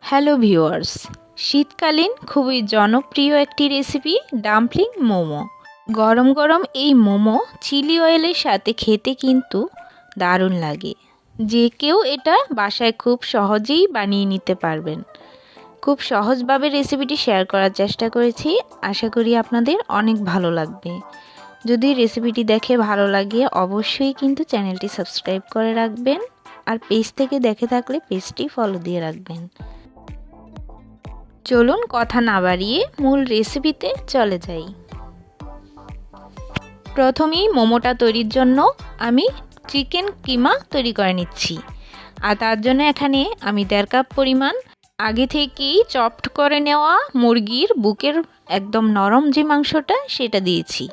Hello viewers, শীতকালীন খুবই জনপ্রিয় একটি রেসিপি ডাম্পলিং মোমো। গরম গরম এই মোমো চিলি অয়েলের সাথে খেতে কিন্তু দারুণ লাগে। যে কেউ এটা বাসায় খুব সহজেই বানিয়ে নিতে পারবেন। খুব সহজভাবে রেসিপিটি শেয়ার করার চেষ্টা করেছি, আশা করি আপনাদের অনেক ভালো লাগবে। যদি রেসিপিটি দেখে ভালো লাগে অবশ্যই কিন্তু চ্যানেলটি সাবস্ক্রাইব করে রাখবেন, আর পেজ থেকে দেখে থাকলে পেজটি ফলো দিয়ে রাখবেন। চলুন কথা না বাড়িয়ে মূল রেসিপিতে চলে যাই। প্রথমেই মোমোটা তৈরির জন্য আমি চিকেন কিমা তৈরি করে নিচ্ছি। আর তার জন্য এখানে আমি 1.5 কাপ পরিমাণ আগে থেকেই চপড করে নেওয়া মুরগির বুকের একদম নরম যে মাংসটা সেটা দিয়েছি।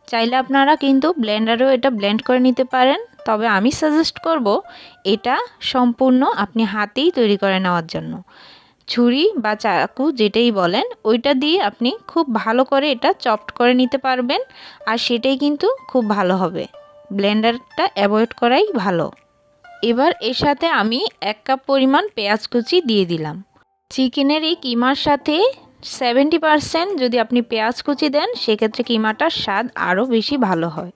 চাইলে আপনারা কিন্তু ব্লেন্ডারেও এটা ব্লেন্ড করে নিতে পারেন, তবে আমি সাজেস্ট করব এটা সম্পূর্ণ আপনি হাতেই তৈরি করে নেওয়ার জন্য। ছুরি বা চাকু যেটাই বলেন ওইটা দিয়ে আপনি খুব ভালো করে এটা চপড করে নিতে পারবেন, আর সেটাই কিন্তু খুব ভালো হবে। ব্লেন্ডারটা অ্যাভয়েড করাই ভালো। এবার এর সাথে আমি 1 কাপ পরিমাণ পেঁয়াজ কুচি দিয়ে দিলাম। চিকেনের এই কিমার সাথে 70% যদি আপনি পেঁয়াজ কুচি দেন সেক্ষেত্রে কিমাটার স্বাদ আরও বেশি ভালো হয়।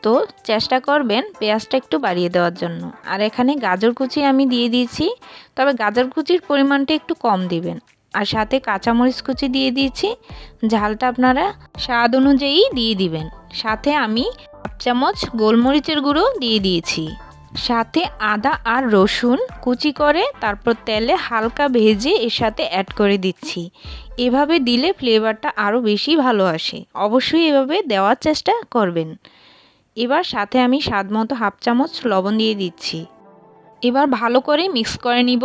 তো চেষ্টা করবেন পেঁয়াজটা একটু বাড়িয়ে দেওয়ার জন্য। আর এখানে গাজর কুচি আমি দিয়ে দিয়েছি, তবে গাজর কুচির পরিমাণটা একটু কম দিবেন। আর সাথে কাঁচামরিচ কুচি দিয়ে দিয়েছি, ঝালটা আপনারা স্বাদ অনুযায়ী দিয়ে দিবেন। সাথে আমি 1 চামচ গোলমরিচের গুঁড়ো দিয়ে দিয়েছি। সাথে আদা আর রসুন কুচি করে তারপর তেলে হালকা ভেজে এর সাথে অ্যাড করে দিচ্ছি। এভাবে দিলে ফ্লেভারটা আরও বেশি ভালো আসে, অবশ্যই এভাবে দেওয়ার চেষ্টা করবেন। এবার সাথে আমি স্বাদমতো 1/2 চামচ লবণ দিয়ে দিচ্ছি। এবার ভালো করে মিক্স করে নিব।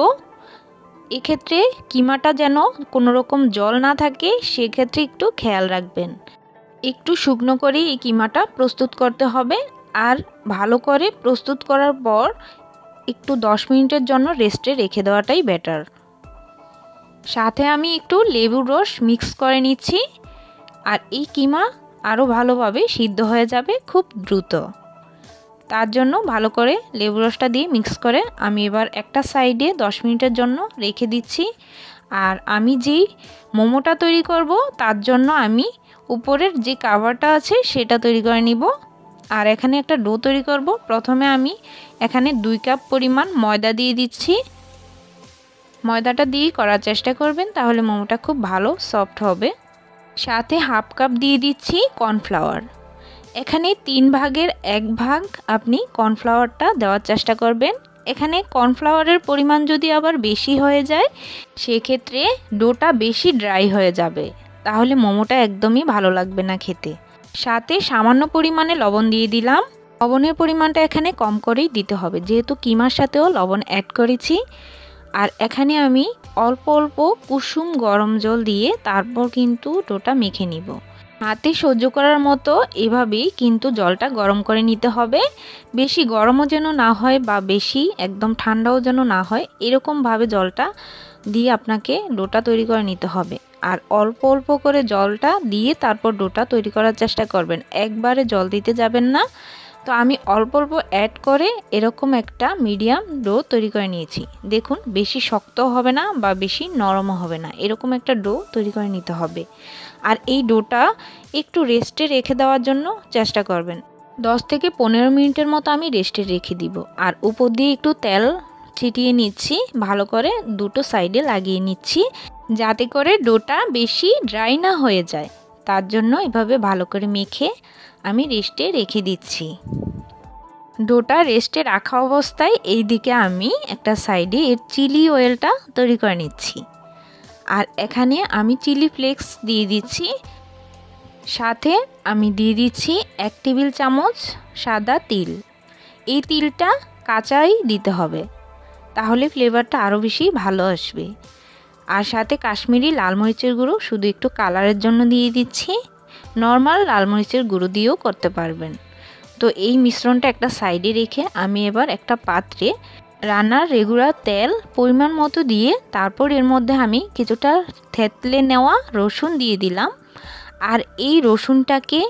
এক্ষেত্রে কিমাটা যেন কোনো রকম জল না থাকে সেক্ষেত্রে একটু খেয়াল রাখবেন। একটু শুকনো করে এই কিমাটা প্রস্তুত করতে হবে। আর ভালো করে প্রস্তুত করার পর একটু 10 মিনিটের জন্য রেস্টে রেখে দেওয়াটাই বেটার। সাথে আমি একটু লেবুর রস মিক্স করে নিচ্ছি, আর এই কিমা আরও ভালোভাবে সিদ্ধ হয়ে যাবে খুব দ্রুত। তার জন্য ভালো করে লেবু রসটা দিয়ে মিক্স করে আমি এবার একটা সাইডে 10 মিনিটের জন্য রেখে দিচ্ছি। আর আমি যেই মোমোটা তৈরি করব তার জন্য আমি উপরের যে কাভারটা আছে সেটা তৈরি করে নিব। আর এখানে একটা ডো তৈরি করব। প্রথমে আমি এখানে 2 কাপ পরিমাণ ময়দা দিয়ে দিচ্ছি। ময়দাটা দিয়ে করার চেষ্টা করবেন, তাহলে মোমোটা খুব ভালো সফট হবে। সাথে 1/2 কাপ দিয়ে দিচ্ছি কর্নফ্লাওয়ার। এখানে 3 ভাগের 1 ভাগ আপনি কর্নফ্লাওয়ারটা দেওয়ার চেষ্টা করবেন। এখানে কর্নফ্লাওয়ারের পরিমাণ যদি আবার বেশি হয়ে যায় সেক্ষেত্রে ডোটা বেশি ড্রাই হয়ে যাবে, তাহলে মোমোটা একদমই ভালো লাগবে না খেতে। সাথে সামান্য পরিমাণে লবণ দিয়ে দিলাম। লবণের পরিমাণটা এখানে কম করেই দিতে হবে, যেহেতু কিমার সাথেও লবণ অ্যাড করেছি। আর এখানে আমি অল্প অল্প কুসুম গরম জল দিয়ে তারপর কিন্তু ডোটা মেখে নিব। হাতে সহ্য করার মতো এভাবেই কিন্তু জলটা গরম করে নিতে হবে। বেশি গরমও যেন না হয় বা বেশি একদম ঠান্ডাও যেন না হয়, এরকমভাবে জলটা দিয়ে আপনাকে ডোটা তৈরি করে নিতে হবে। আর অল্প অল্প করে জলটা দিয়ে তারপর ডোটা তৈরি করার চেষ্টা করবেন, একবারে জল দিতে যাবেন না। তো আমি অল্প অল্প অ্যাড করে এরকম একটা মিডিয়াম ডো তৈরি করে নিয়েছি। দেখুন বেশি শক্তও হবে না বা বেশি নরমও হবে না, এরকম একটা ডো তৈরি করে নিতে হবে। আর এই ডোটা একটু রেস্টে রেখে দেওয়ার জন্য চেষ্টা করবেন। 10 থেকে 15 মিনিটের মতো আমি রেস্টে রেখে দিব। আর উপর দিয়ে একটু তেল ছিটিয়ে নিচ্ছি, ভালো করে দুটো সাইডে লাগিয়ে নিচ্ছি যাতে করে ডোটা বেশি ড্রাই না হয়ে যায়। তার জন্য এভাবে ভালো করে মেখে আমি রেস্টে রেখে দিচ্ছি। ডোটা রেস্টে রাখা অবস্থায় এই দিকে আমি একটা সাইডে এর চিলি অয়েলটা তৈরি করে নিচ্ছি। আর এখানে আমি চিলি ফ্লেক্স দিয়ে দিচ্ছি। সাথে আমি দিয়ে দিচ্ছি 1 টেবিল চামচ সাদা তিল। এই তিলটা কাঁচাই দিতে হবে, তাহলে ফ্লেভারটা আরও বেশি ভালো আসবে। আর সাথে কাশ্মীরি লাল মরিচের গুঁড়ো শুধু একটু কালারের জন্য দিয়ে দিচ্ছি। নর্মাল লাল মরিচের গুঁড়ো দিয়েও করতে পারবেন। তো এই মিশ্রণটা একটা সাইডে রেখে আমি এবার একটা পাত্রে রান্নার রেগুলার তেল পরিমাণ মতো দিয়ে তারপর এর মধ্যে আমি কিছুটা থেতলে নেওয়া রসুন দিয়ে দিলাম। আর এই রসুনটাকে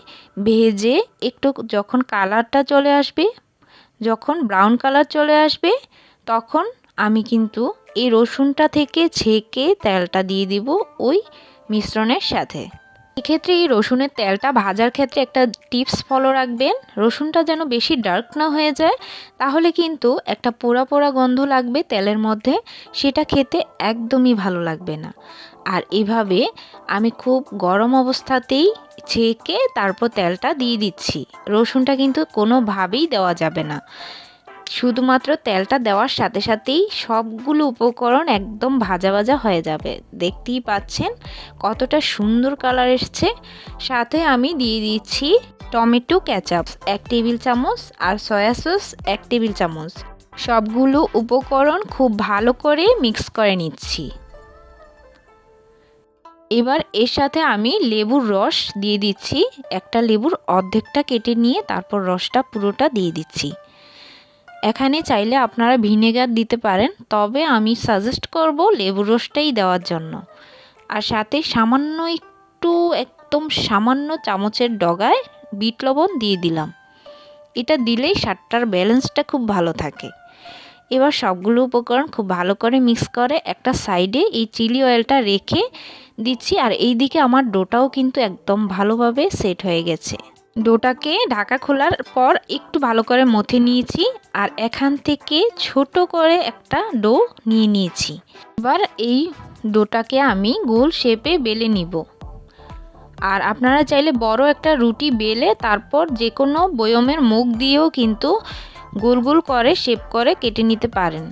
ভেজে একটু যখন কালারটা চলে আসবে, যখন ব্রাউন কালার চলে আসবে, তখন আমি কিন্তু এই রসুনটা থেকে ছেঁকে তেলটা দিয়ে দিব ওই মিশ্রণের সাথে। এক্ষেত্রে এই রসুনের তেলটা ভাজার ক্ষেত্রে একটা টিপস ফলো রাখবেন, রসুনটা যেন বেশি ডার্ক না হয়ে যায়, তাহলে কিন্তু একটা পোড়া পোড়া গন্ধ লাগবে তেলের মধ্যে, সেটা খেতে একদমই ভালো লাগবে না। আর এভাবে আমি খুব গরম অবস্থাতেই ছেঁকে তারপর তেলটা দিয়ে দিচ্ছি। রসুনটা কিন্তু কোনোভাবেই দেওয়া যাবে না, শুধুমাত্র তেলটা দেওয়ার সাথে সাথেই সবগুলো উপকরণ একদম ভাজা ভাজা হয়ে যাবে। দেখতেই পাচ্ছেন কতটা সুন্দর কালার এসছে। সাথে আমি দিয়ে দিচ্ছি টমেটো কেচাপ 1 টেবিল চামচ আর সয়া সস 1 টেবিল চামচ। সবগুলো উপকরণ খুব ভালো করে মিক্স করে নিচ্ছি। এবার এর সাথে আমি লেবুর রস দিয়ে দিচ্ছি। একটা লেবুর অর্ধেকটা কেটে নিয়ে তারপর রসটা পুরোটা দিয়ে দিচ্ছি। এখানে চাইলে আপনারা ভিনেগার দিতে পারেন, তবে আমি সাজেস্ট করব লেবুর রসটাই দেওয়ার জন্য। আর সাথে সামান্য একটু একদম সামান্য চামচের ডগায় বিট লবণ দিয়ে দিলাম। এটা দিলেই স্বাদটার ব্যালেন্সটা খুব ভালো থাকে। এবার সবগুলো উপকরণ খুব ভালো করে মিক্স করে একটা সাইডে এই চিলি অয়েলটা রেখে দিচ্ছি। আর এই দিকে আমার ডোটাও কিন্তু একদম ভালোভাবে সেট হয়ে গেছে। ডোটাকে ঢাকা খোলার পর একটু ভালো করে মথে নিয়েছি আর এখান থেকে ছোট করে একটা ডো নিয়ে নিয়েছি। এবার এই ডোটাকে আমি গোল শেপে বেলে নিব। আর আপনারা চাইলে বড় একটা রুটি বেলে তারপর যে কোনো বয়মের মুখ দিয়েও কিন্তু গোল গোল করে শেপ করে কেটে নিতে পারেন।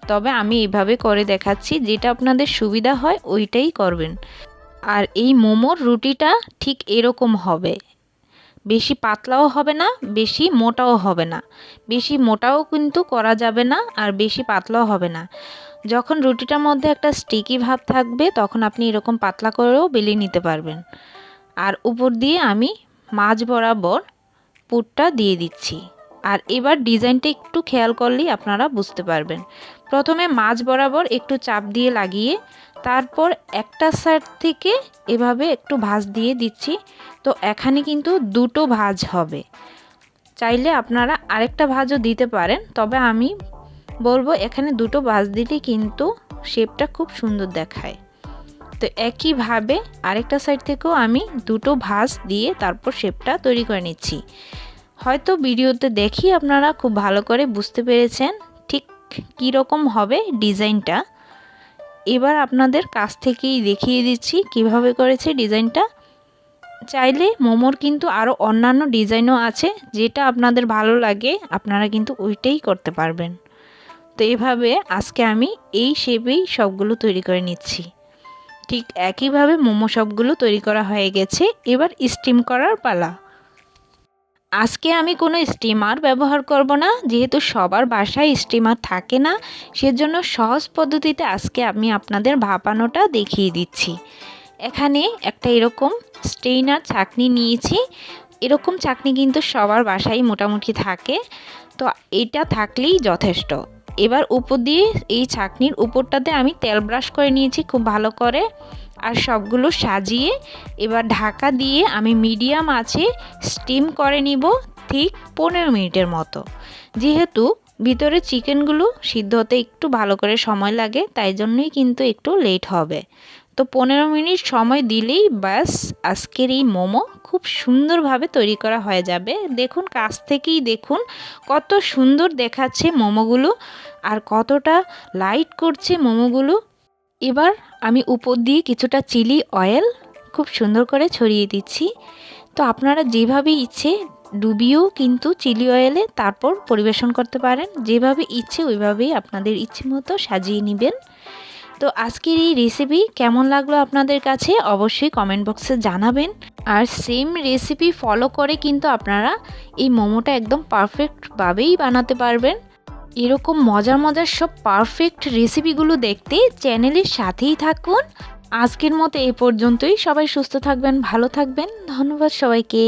তবে আমি এইভাবে করে দেখাচ্ছি, যেটা আপনাদের সুবিধা হয় ওইটাই করবেন। আর এই মোমোর রুটিটা ঠিক এরকম হবে, বেশি পাতলাও হবে না, বেশি মোটাও হবে না। বেশি মোটাও কিন্তু করা যাবে না, আর বেশি পাতলাও হবে না। যখন রুটিটার মধ্যে একটা স্টিকি ভাব থাকবে তখন আপনি এরকম পাতলা করেও বেলে নিতে পারবেন। আর উপর দিয়ে আমি মাঝ বরাবর পুরটা দিয়ে দিচ্ছি। আর এবার ডিজাইনটা একটু খেয়াল করলেই আপনারা বুঝতে পারবেন। প্রথমে মাঝ বরাবর একটু চাপ দিয়ে লাগিয়ে তারপর একটা সাইড থেকে এভাবে একটু ভাঁজ দিয়ে দিচ্ছি। তো এখানে কিন্তু দুটো ভাঁজ হবে, চাইলে আপনারা আরেকটা ভাঁজও দিতে পারেন, তবে আমি বলবো এখানে দুটো ভাঁজ দিলে কিন্তু শেপটা খুব সুন্দর দেখায়। তো একইভাবে আরেকটা সাইড থেকেও আমি দুটো ভাঁজ দিয়ে তারপর শেপটা তৈরি করে নিচ্ছি। হয়তো ভিডিওতে দেখি আপনারা খুব ভালো করে বুঝতে পেরেছেন ঠিক কীরকম হবে ডিজাইনটা। এবার আপনাদের কাছ থেকেই দেখিয়ে দিচ্ছি কিভাবে করেছে ডিজাইনটা। চাইলে মোমোর কিন্তু আরও অন্যান্য ডিজাইনও আছে, যেটা আপনাদের ভালো লাগে আপনারা কিন্তু ওইটাই করতে পারবেন। তো এইভাবে আজকে আমি এই শেপেই সবগুলো তৈরি করে নিচ্ছি। ঠিক একইভাবে মোমো সবগুলো তৈরি করা হয়ে গেছে। এবার স্টিম করার পালা। আজকে আমি কোনো স্টিমার ব্যবহার করব না, যেহেতু সবার বাসায় স্টিমার থাকে না, সেজন্য সহজ পদ্ধতিতে আজকে আমি আপনাদের ভাপানোটা দেখিয়ে দিচ্ছি। এখানে একটা এরকম স্টেইনার ছাঁকনি নিয়েছি। এরকম ছাঁকনি কিন্তু সবার বাসায় মোটামুটি থাকে, তো এটা থাকলেই যথেষ্ট। এবার উপর দিয়ে এই ছাঁকনির উপরটাতে আমি তেল ব্রাশ করে নিয়েছি খুব ভালো করে। আর সবগুলো সাজিয়ে এবার ঢাকা দিয়ে আমি মিডিয়াম আঁচে স্টিম করে নিব ঠিক 15 মিনিটের মতো। যেহেতু ভিতরে চিকেনগুলো সিদ্ধ হতে একটু ভালো করে সময় লাগে, তাই জন্যই কিন্তু একটু লেট হবে। তো 15 মিনিট সময় দিলেই ব্যাস আজকের এই মোমো খুব সুন্দরভাবে তৈরি করা হয়ে যাবে। দেখুন, কাছ থেকেই দেখুন কত সুন্দর দেখাচ্ছে মোমোগুলো আর কতটা লাইট করছে মোমোগুলো। এবার আমি উপর দিয়ে কিছুটা চিলি অয়েল খুব সুন্দর করে ছড়িয়ে দিচ্ছি। তো আপনারা যেভাবে ইচ্ছে ডুবিয়েও কিন্তু চিলি অয়েলে তারপর পরিবেশন করতে পারেন। যেভাবে ইচ্ছে ওইভাবেই আপনাদের ইচ্ছে মতো সাজিয়ে নেবেন। তো আজকের এই রেসিপি কেমন লাগলো আপনাদের কাছে অবশ্যই কমেন্ট বক্সে জানাবেন। আর সেম রেসিপি ফলো করে কিন্তু আপনারা এই মোমোটা একদম পারফেক্টভাবেই বানাতে পারবেন। এরকম মজার মজার সব পারফেক্ট রেসিপিগুলো দেখতে চ্যানেলের সাথেই থাকুন। আজকের মতো এ পর্যন্তই। সবাই সুস্থ থাকবেন, ভালো থাকবেন। ধন্যবাদ সবাইকে।